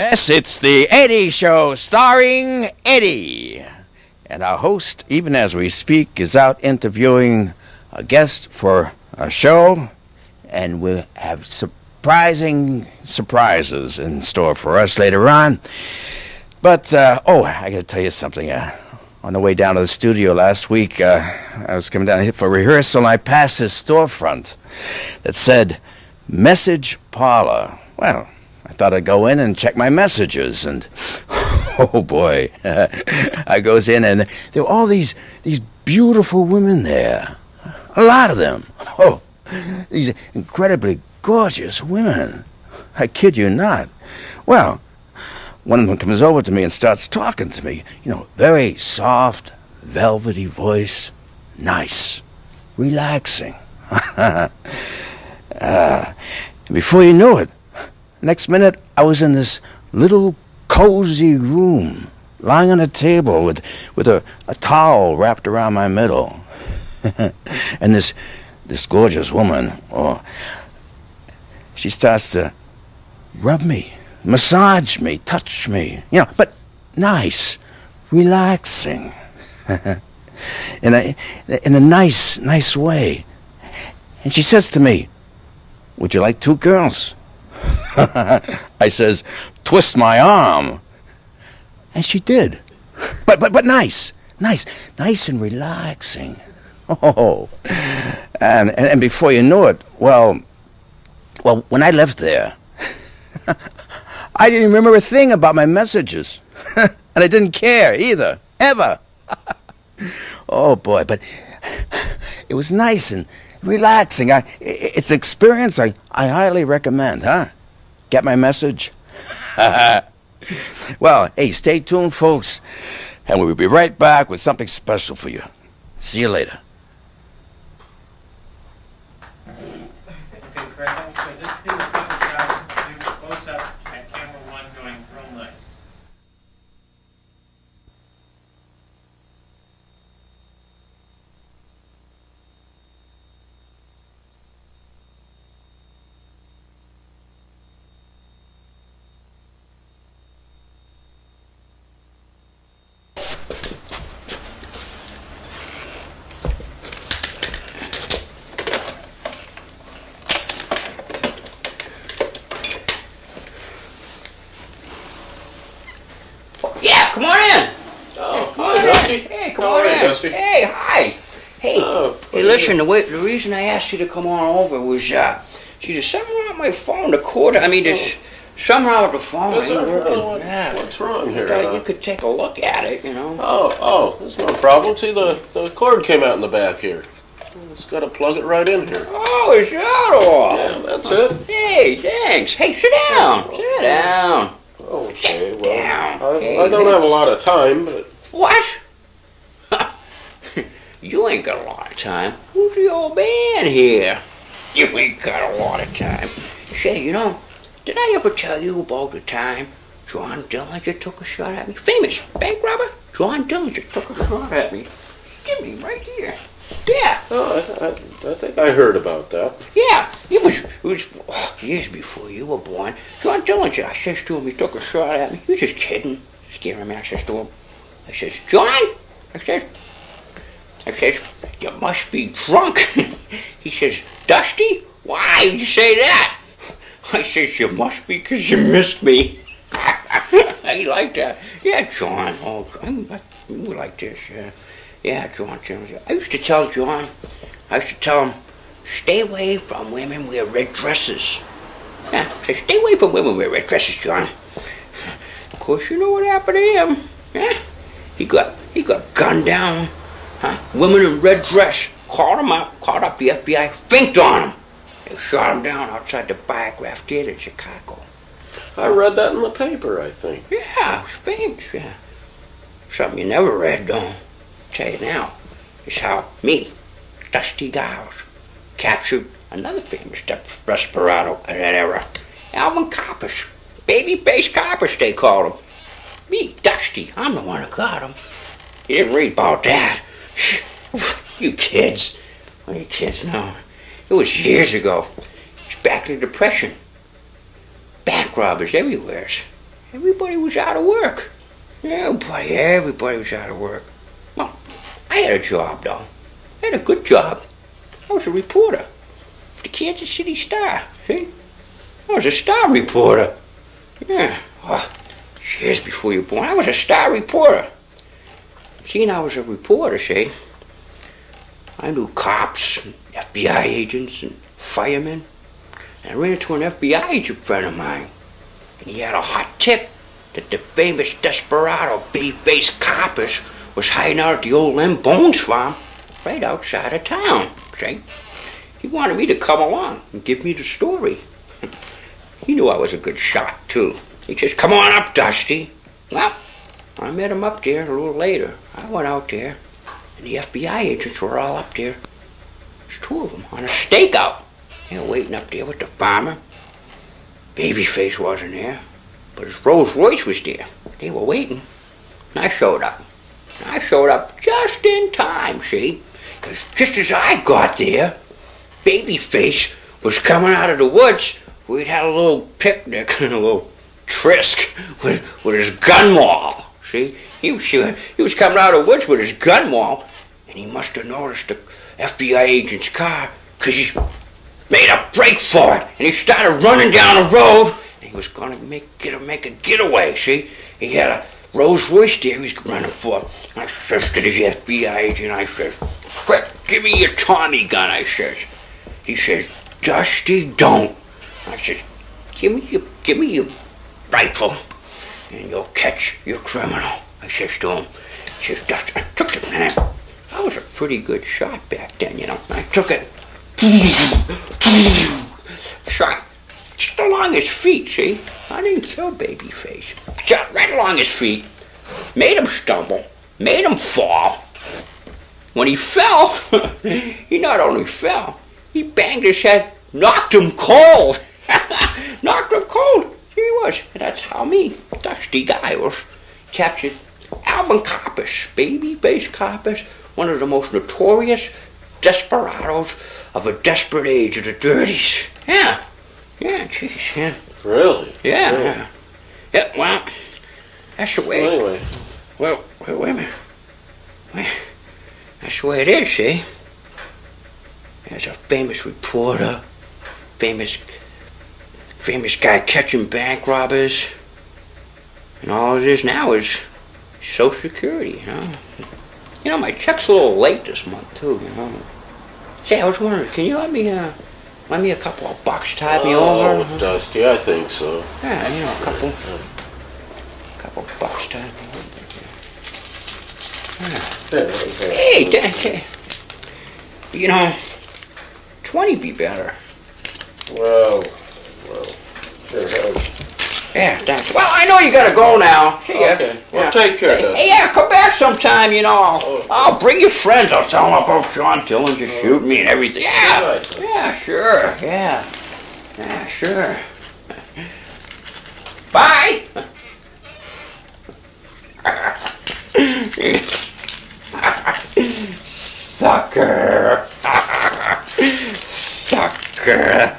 Yes, it's the Eddie Show, starring Eddie. And our host, even as we speak, is out interviewing a guest for a show. And we'll have surprising surprises in store for us later on. But, I got to tell you something. On the way down to the studio last week, I was coming down here for rehearsal, and I passed this storefront that said, Message Parlor. Well, I thought I'd go in and check my messages, and oh boy, I goes in, and there were all these beautiful women there. A lot of them. Oh, these incredibly gorgeous women. I kid you not. Well, one of them comes over to me and starts talking to me. You know, very soft, velvety voice. Nice. Relaxing. Before you knew it, next minute, I was in this little cozy room, lying on a table with a towel wrapped around my middle. And this gorgeous woman, she starts to rub me, massage me, touch me, but nice, relaxing, in a nice way. And she says to me, "Would you like two girls?" I says, "Twist my arm." And she did. But nice and relaxing. Oh. And before you knew it, well, when I left there, I didn't remember a thing about my messages. And I didn't care either, ever. Oh boy, but it was nice and relaxing. It's an experience I highly recommend, huh? Get my message? Well, hey, stay tuned, folks, and we'll be right back with something special for you. See you later. Okay, Craig, so this is a couple shots, do close-up at camera one going real nice. Yeah, come on in. Oh, hi, Dusty. Hey, come on in. Dusty. Hey, hi. Hey, hey, listen, the reason I asked you to come on over was, see, there's something wrong with my phone, there's something wrong with the phone. Is there? Working. Yeah. What's wrong here? You could take a look at it, Oh, there's no problem. See, the cord came out in the back here. Just got to plug it right in here. Oh, is that all? Yeah, that's it. Hey, thanks. Hey, sit down. Sit down. Okay, Sit well, down. I don't have a lot of time, but... What? You ain't got a lot of time. Who's the old man here? You ain't got a lot of time. Say, did I ever tell you about the time John Dillinger took a shot at me? Famous bank robber? John Dillinger took a shot at me. Give me right here. Yeah. Oh, I think I heard about that. Yeah. It was years before you were born. John Dillinger, I says to him, he took a shot at me. He was just kidding. Scaring me. I says to him, John? I says, you must be drunk. He says, Dusty, why did you say that? I says, you must be because you missed me. He liked that. Yeah, John. Oh, you like this. Yeah, John. I used to tell John, him, stay away from women wear red dresses. Yeah, I said, stay away from women wear red dresses, John. Of course, you know what happened to him. Yeah, he got gunned down. Huh? Women in red dress caught him up, caught up the FBI, fainted on him. They shot him down outside the Biograph Theater in Chicago. I read that in the paper, I think. Yeah, it was famous, yeah. Something you never read, though. I'll tell you now, is how me, Dusty Giles, captured another famous desperado of that era. Alvin Coppers. Baby-faced Coppers, they called him. Me, Dusty, I'm the one who got him. You didn't read about that. You kids. What do you kids know? It was years ago. It's back in the Depression. Bank robbers everywhere. Everybody was out of work. Everybody was out of work. Well, I had a job, though. I had a good job. I was a reporter for the Kansas City Star. See? I was a Star reporter. Yeah. Oh, years before you were born, I was a Star reporter. Seeing I was a reporter, see? I knew cops, and FBI agents, and firemen. And I ran into an FBI agent friend of mine. And he had a hot tip that the famous desperado, baby-faced Coppers, was hiding out at the old Lem Bones farm right outside of town, see? He wanted me to come along and give me the story. He knew I was a good shot, too. He says, come on up, Dusty. Well, I met him up there a little later. I went out there, and the FBI agents were all up there. There's two of them on a stakeout. They were waiting up there with the farmer. Babyface wasn't there, but his Rolls Royce was there. They were waiting, and I showed up. And I showed up just in time, see? Because just as I got there, Babyface was coming out of the woods. We'd had a little picnic and a little tryst with his gun wall. See? He was coming out of the woods with his gun wall, and he must have noticed the FBI agent's car, because he made a break for it, and he started running down the road, and he was going to make a getaway, see? He had a Rolls Royce there he was running for. I says to the FBI agent, I says, quick, give me your Tommy gun, I says. He says, Dusty, don't. I said, give me your rifle, and you'll catch your criminal. I says to him. He says, Dusty, I took it, man. I was a pretty good shot back then, you know. I took it, shot just along his feet, see? I didn't kill Babyface. Shot right along his feet, made him stumble, made him fall. When he fell, he not only fell, he banged his head, knocked him cold. Knocked him cold. He was. And that's how me, Dusty Giles, captured Alvin Coppers, baby-faced Coppers, one of the most notorious desperados of a desperate age of the 30s. Yeah. Yeah, jeez, yeah. Really? Yeah, really? yeah. Yeah, well, that's the way. Well, anyway. Well, wait a minute. Well, that's the way it is, see? There's a famous reporter, famous guy catching bank robbers, and all it is now is Social Security, you know? You know, my check's a little late this month, too, you know? Say, I was wondering, can you let me a couple of bucks, tide me over? Oh, Dusty, I think so. Yeah, you know, a couple of bucks, tide me over. Yeah. Hey, Dan, you know, 20 be better. Well, sure has. Yeah, thanks. Well, I know you gotta go now. See ya. Okay. Well, Yeah. take care, Dusty. Hey, yeah, come back sometime, you know. I'll bring your friends. I'll tell them about John Dillon just shooting me and everything. Yeah. All right, Yeah, sure. Yeah. Yeah, sure. Bye. Sucker. Sucker.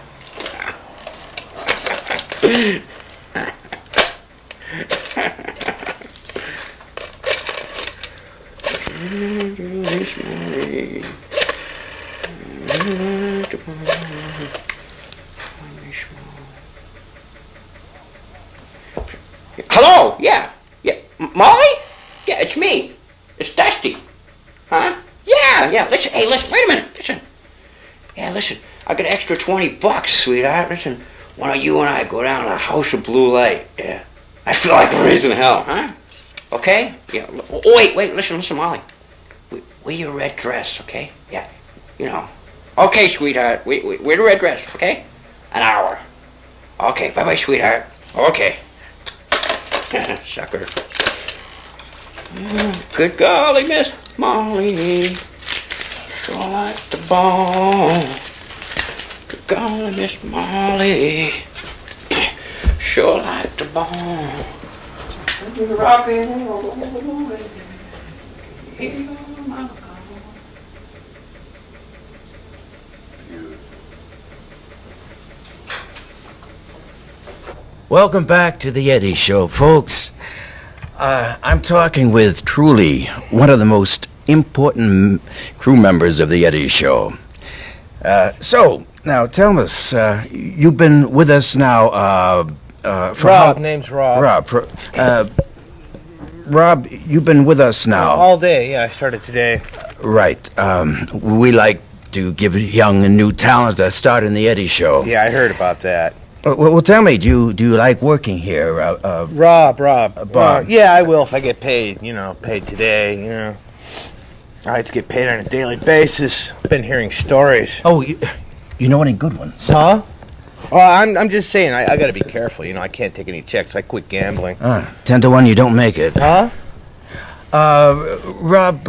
Hello? Yeah. Yeah. Molly? Yeah, it's me. It's Dusty. Huh? Yeah. Listen, hey, listen, wait a minute. Listen. Yeah, listen, I got an extra 20 bucks, sweetheart. Listen, why don't you and I go down to the House of Blue Light? Yeah. I feel like raising hell, huh? Okay? Yeah. Oh, wait, listen, Molly. Wear your red dress, okay? Yeah. You know. Okay, sweetheart. Wear the red dress, okay? An hour. Okay, bye-bye, sweetheart. Okay. Sucker. Good golly, Miss Molly. Sure like the ball. Good golly, Miss Molly. Sure like the ball. Rockin' and rollin'. Here goes my car. Welcome back to the Eddie Show, folks. I'm talking with truly one of the most important crew members of the Eddie Show. So, now tell us, you've been with us now for Rob, name's Rob. Rob, you've been with us now. All day, yeah, I started today. Right. We like to give young and new talents a start in the Eddie Show. Yeah, I heard about that. Well, tell me, do you like working here? Rob. Bob. Yeah, I will if I get paid, paid today, I like to get paid on a daily basis. Been hearing stories. Oh, you know any good ones? Huh? Well, I'm just saying, I gotta be careful, I can't take any checks. I quit gambling. 10 to 1, you don't make it. Huh? Rob,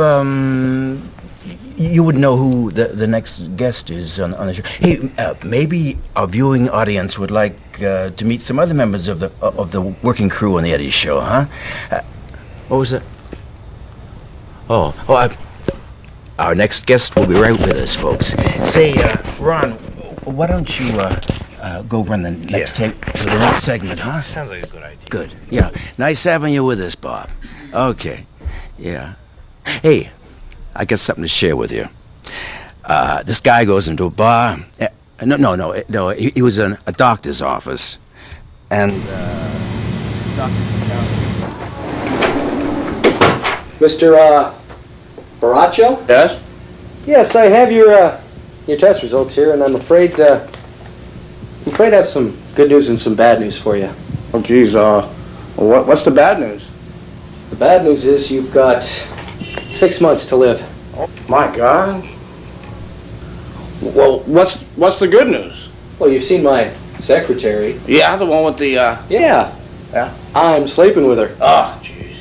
you would know who the next guest is on the show. Hey, maybe our viewing audience would like to meet some other members of the working crew on the Eddie Show, huh? What was it? Our next guest will be right with us, folks. Say, Ron, why don't you go run the next tape for the next segment, huh? Sounds like a good idea. Good. Yeah. Nice having you with us, Bob. Okay. Yeah. Hey, I got something to share with you. This guy goes into a bar. No. He was in a doctor's office, and Mr. Baracho? Yes? Yes, I have your test results here, and I'm afraid I have some good news and some bad news for you. Oh, geez, what's the bad news? The bad news is you've got 6 months to live. Oh, my God. Well, what's the good news? Well, you've seen my secretary. Yeah, the one with the, Yeah. Yeah? I'm sleeping with her. Oh, jeez.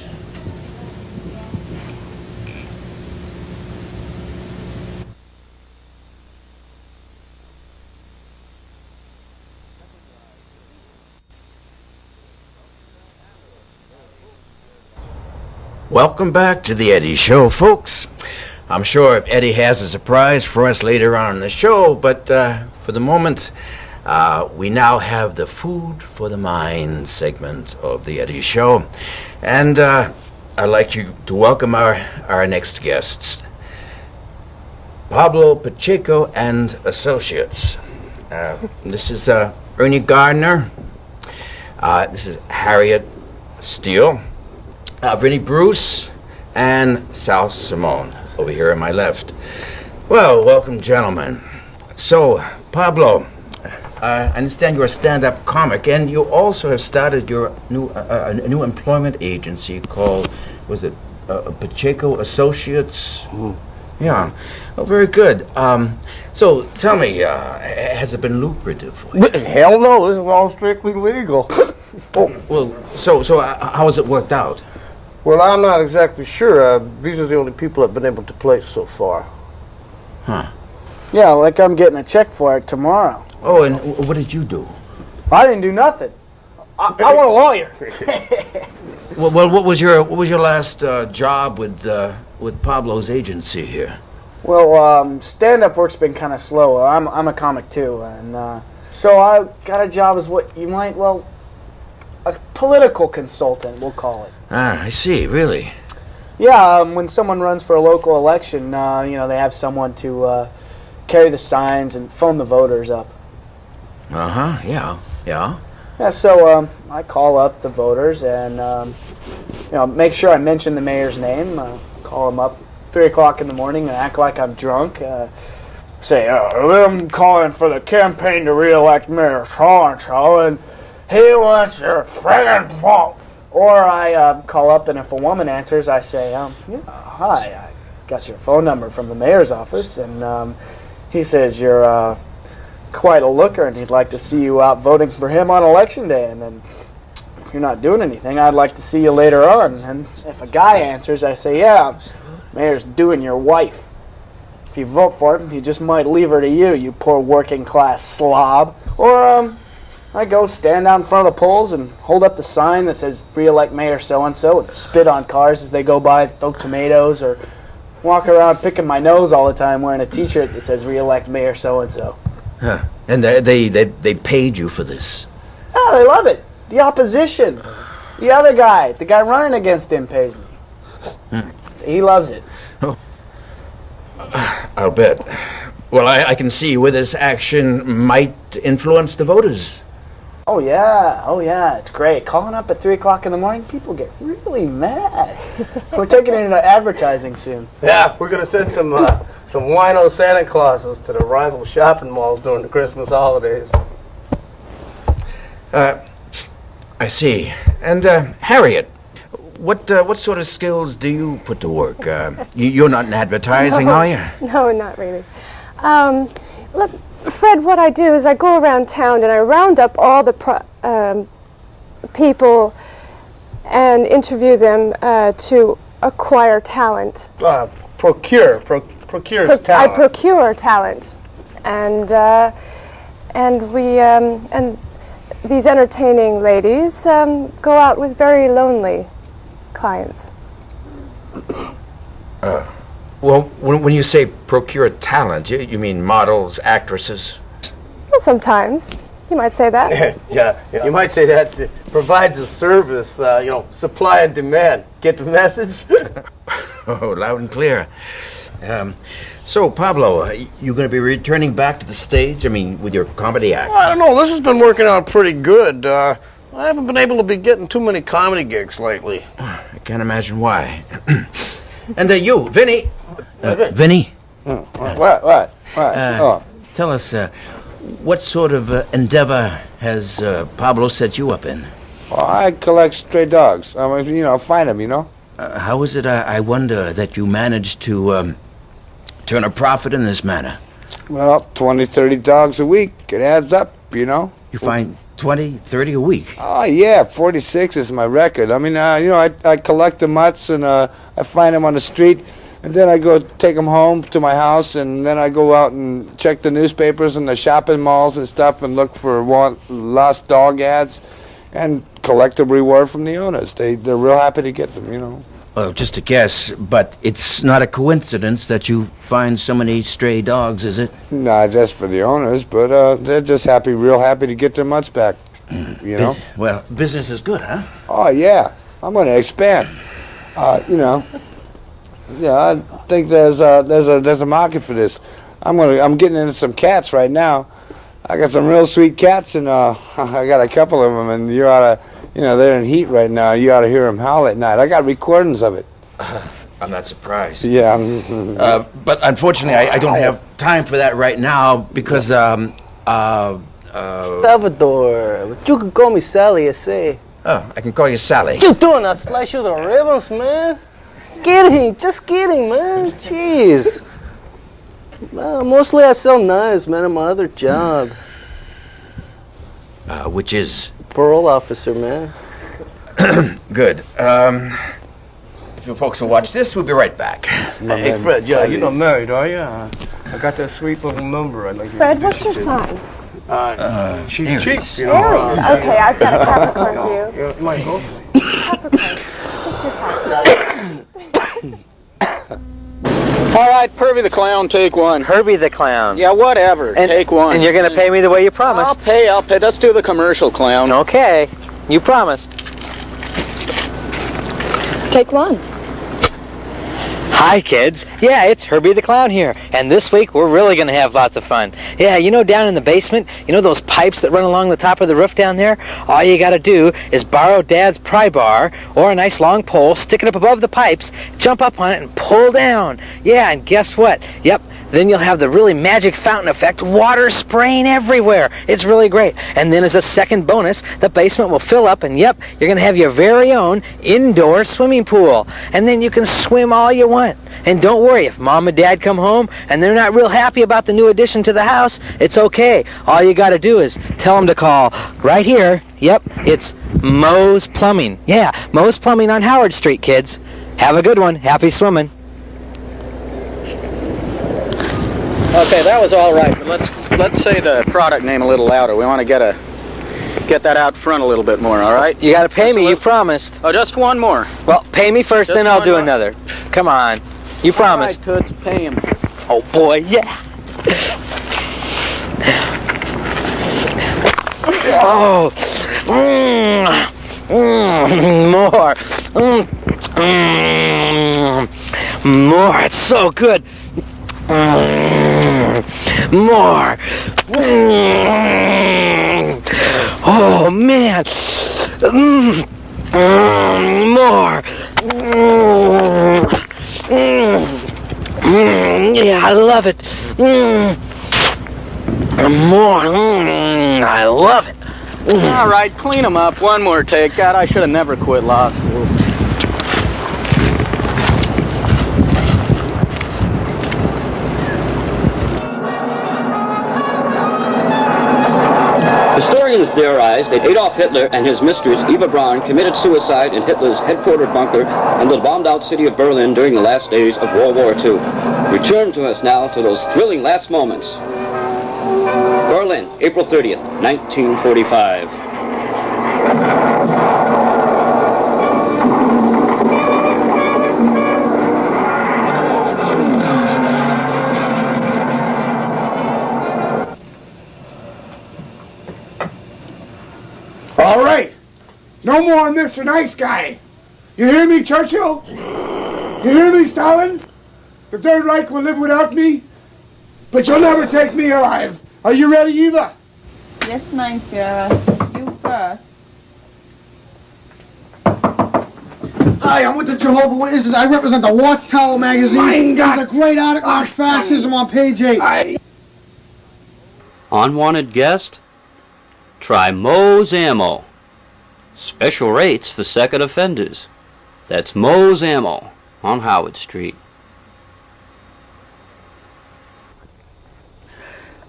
welcome back to the Eddie Show, folks. I'm sure Eddie has a surprise for us later on in the show, but for the moment, we now have the Food for the Mind segment of the Eddie Show. And I'd like you to welcome our next guests, Pablo Pacheco and Associates. This is Ernie Gardner. This is Harriet Steele, Vinnie Bruce, and Sal Simone over here on my left. Well, welcome, gentlemen. So, Pablo, I understand you're a stand-up comic, and you also have started your new employment agency called, was it Pacheco Associates? Yeah. Oh, very good. So, tell me, has it been lucrative for you? Hell no, this is all strictly legal. Oh, well, so how has it worked out? Well, I'm not exactly sure. These are the only people I've been able to place so far. Huh. Yeah, like I'm getting a check for it tomorrow. Oh, and what did you do? I didn't do nothing. I want a lawyer. Well, what was your last job with Pablo's agency here? Well, stand-up work's been kind of slow. I'm a comic too, and so I got a job as what you might, a political consultant, we'll call it. Ah, I see. Really? Yeah, when someone runs for a local election, they have someone to carry the signs and phone the voters up. Uh-huh. Yeah. Yeah, so I call up the voters and make sure I mention the mayor's name. Call them up 3 o'clock in the morning and act like I'm drunk. Say, I'm calling for the campaign to re-elect Mayor so-and-so, and he wants your friggin' vote. Or I call up, and if a woman answers, I say, hi, I got your phone number from the mayor's office, and he says you're quite a looker, and he'd like to see you out voting for him on election day. And then if you're not doing anything, I'd like to see you later on. And if a guy answers, I say, yeah, mayor's doing your wife. If you vote for him, he just might leave her to you, you poor working class slob. Or, I go stand out in front of the polls and hold up the sign that says, re-elect Mayor so-and-so, and spit on cars as they go by, throw tomatoes, or walk around picking my nose all the time wearing a t-shirt that says, re-elect Mayor so-and-so. Huh. And they paid you for this? Oh, they love it. The opposition. The other guy, the guy running against him pays me. He loves it. Oh. I'll bet. Well, I can see where this action might influence the voters. Oh yeah, it's great. Calling up at 3 o'clock in the morning, people get really mad. We're taking it into advertising soon. Yeah, we're gonna send some wino Santa Clauses to the rival shopping malls during the Christmas holidays. I see. And Harriet, what sort of skills do you put to work? You're not in advertising, are you? No, not really. Look, Fred, what I do is I go around town and I round up all the people and interview them to acquire talent. Procure talent. I procure talent, and these entertaining ladies go out with very lonely clients. Well, when you say procure talent, you mean models, actresses? Well, sometimes. You might say that. yeah, you might say that provides a service, supply and demand. Get the message? Oh, loud and clear. So, Pablo, you going to be returning back to the stage? I mean, with your comedy act? Well, I don't know. This has been working out pretty good. I haven't been able to be getting too many comedy gigs lately. I can't imagine why. And you, Vinny. Vinny? What? Tell us, what sort of endeavor has Pablo set you up in? Well, I collect stray dogs. I mean, find them, How is it, I wonder, that you managed to turn a profit in this manner? Well, 20, 30 dogs a week. It adds up, You find 20, 30 a week? Oh, yeah, 46 is my record. I mean, I collect the mutts and I find them on the street, and then I go take them home to my house, and then I go out and check the newspapers and the shopping malls and stuff and look for lost dog ads and collect the reward from the owners. They're real happy to get them, Well, just a guess, but it's not a coincidence that you find so many stray dogs, is it? Not just for the owners, but they're just real happy to get their mutts back, Well, business is good, huh? Oh, yeah. I'm going to expand. I think there's a market for this. I'm getting into some cats right now. I got some real sweet cats, and I got a couple of them, and you ought to, they're in heat right now. You ought to hear them howl at night. I got recordings of it. I'm not surprised. Yeah. But unfortunately, I don't have time for that right now because, Salvador, but you can call me Sally, I say. Oh, I can call you Sally. What you doing? I slice you the ribbons, man. Just kidding, man. Jeez. Mostly I sell knives, man, at my other job. Which is? Parole officer, man. Good. If you folks will watch this, we'll be right back. Hey, Fred, you're not married, are you? I got that sweet little number. I'd like Fred, what's your sign? She's Aries. cheap. Aries. Okay, I've got a Capricorn view. You might go. Capricorn. Just your type. All right, Herbie the Clown, take one. Herbie the Clown. Yeah, whatever. Take one. And you're going to pay me the way you promised. I'll pay. Let's do the commercial, Clown. Okay. You promised. Take one. Hi, kids. Yeah, it's Herbie the Clown here. And this week, we're really going to have lots of fun. Yeah, down in the basement, those pipes that run along the top of the roof down there? All you got to do is borrow Dad's pry bar or a nice long pole, stick it up above the pipes, jump up on it, and pull down. Yeah, and guess what? Yep, then you'll have the really magic fountain effect, water spraying everywhere. It's really great. And then as a second bonus, the basement will fill up, and yep, you're going to have your very own indoor swimming pool. And then you can swim all you want. And don't worry, if Mom and Dad come home and they're not real happy about the new addition to the house, it's okay. All you got to do is tell them to call right here. Yep, it's Moe's Plumbing. Yeah, Moe's Plumbing on Howard Street, kids. Have a good one. Happy swimming. Okay, that was all right, but let's say the product name a little louder. We want to get that out front a little bit more, all right? You got to pay me, you promised. Oh, just one more. Well, pay me first, then I'll do another. Come on. You promised. All right, Toots, pay him. Oh, boy, yeah. Oh, more. More, it's so good. More. Oh, man. More. Yeah, I love it. More. I love it. All right, clean them up. One more take. God, I should have never quit law school. Historians theorized that Adolf Hitler and his mistress Eva Braun committed suicide in Hitler's headquartered bunker in the bombed-out city of Berlin during the last days of World War II. Return to us now to those thrilling last moments. Berlin, April 30th, 1945. All right. No more Mr. Nice Guy. You hear me, Churchill? You hear me, Stalin? The Third Reich will live without me, but you'll never take me alive. Are you ready, Eva? Yes, mein Führer. You first. Hi, I'm with the Jehovah's Witnesses. I represent the Watchtower magazine. There's a great article on fascism on page 8. Unwanted guest? Try Moe's Ammo. Special rates for second offenders. That's Moe's Ammo on Howard Street.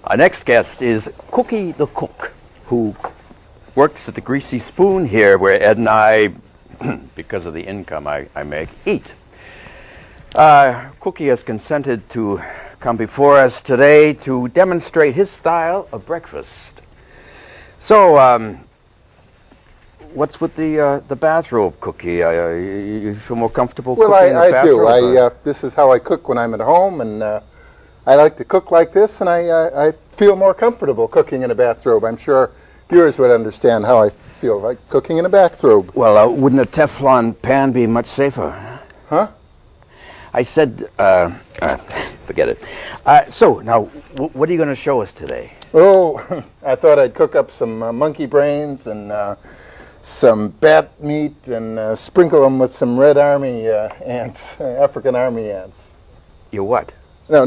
Our next guest is Cookie the Cook, who works at the Greasy Spoon here, where Ed and I, because of the income I make, eat. Cookie has consented to come before us today to demonstrate his style of breakfast. So, what's with the bathrobe, Cookie? You feel more comfortable well, cooking in the bathrobe? I do. This is how I cook when I'm at home, and I like to cook like this, and I feel more comfortable cooking in a bathrobe. I'm sure viewers would understand how I feel like cooking in a bathrobe. Well, wouldn't a Teflon pan be much safer? Huh? I said, forget it. So, now, what are you going to show us today? Oh, I thought I'd cook up some monkey brains and some bat meat and sprinkle them with some Red Army ants, African Army ants. You what? No.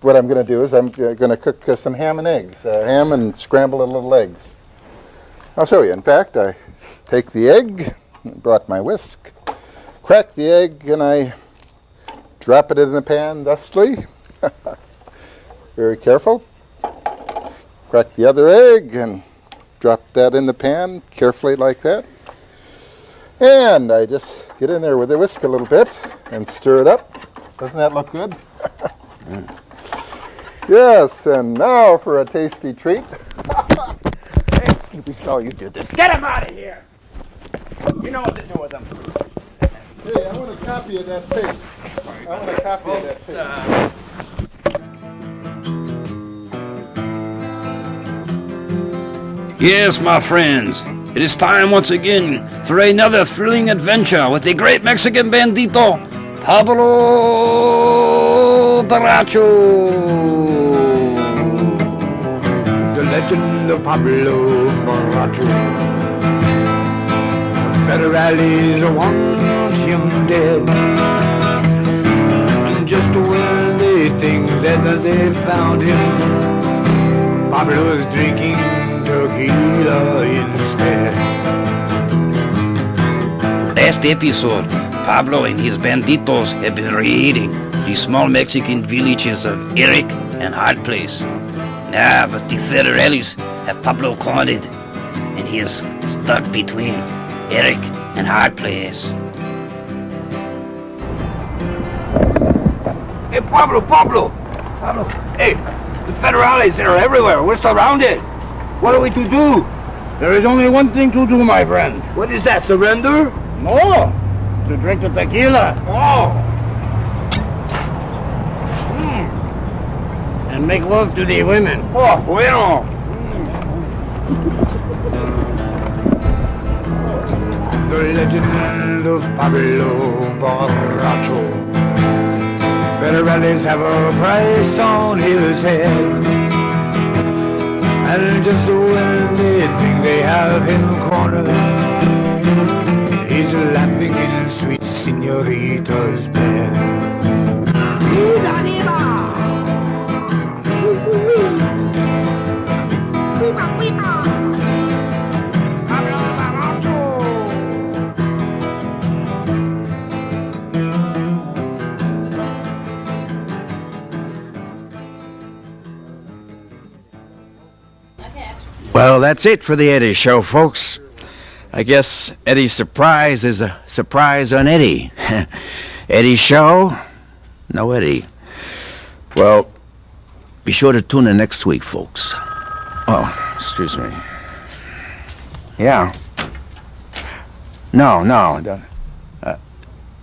What I'm going to do is I'm going to cook some ham and eggs. Ham and scrambled little eggs. I'll show you. In fact, I take the egg, brought my whisk, crack the egg, and I drop it in the pan thusly. Very careful. Crack the other egg and drop that in the pan carefully like that. And I just get in there with the whisk a little bit and stir it up. Doesn't that look good? Yes, and now for a tasty treat. Hey, we saw you do this. Get him out of here! You know what to do with him. Hey, I want a copy of that tape. I want a copy of that tape. Yes, my friends, it is time once again for another thrilling adventure with the great Mexican bandito, Pablo Baracho. The legend of Pablo Baracho. The federales want him dead. And just when they they think that they found him. Pablo's drinking tequila instead. Last episode, Pablo and his banditos have been raiding the small Mexican villages of Eric and Hard Place. Nah, but the federales have Pablo cornered, and he is stuck between Eric and Hard Place. Hey, Pablo! Hey, the federales, they're everywhere. We're surrounded. What are we to do? There is only one thing to do, my friend. What is that, surrender? No, to drink the tequila. Oh! And make love to the women. Oh, bueno! The legend of Pablo Borracho. Federales have a price on his head. And just when they think they have him cornered, he's laughing in sweet señorita's bed. Viva, viva! Viva, viva! Pablo Borracho! Well, that's it for the Eddie Show, folks. I guess Eddie's surprise is a surprise on Eddie. Eddie's show, no Eddie. Well, be sure to tune in next week, folks. Oh, excuse me. Yeah. No,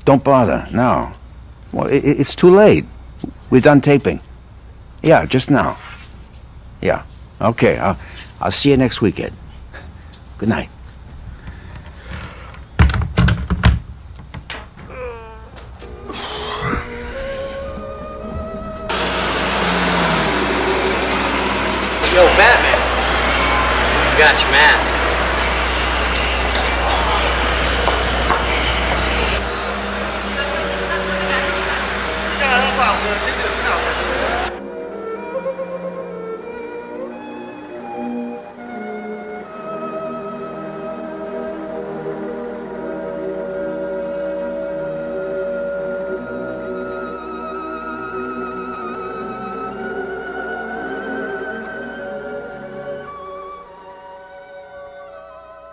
don't bother, no. Well, it's too late. We're done taping. Yeah, just now. Yeah, okay, I'll see you next weekend. Good night. Yo, Batman, you got your mask.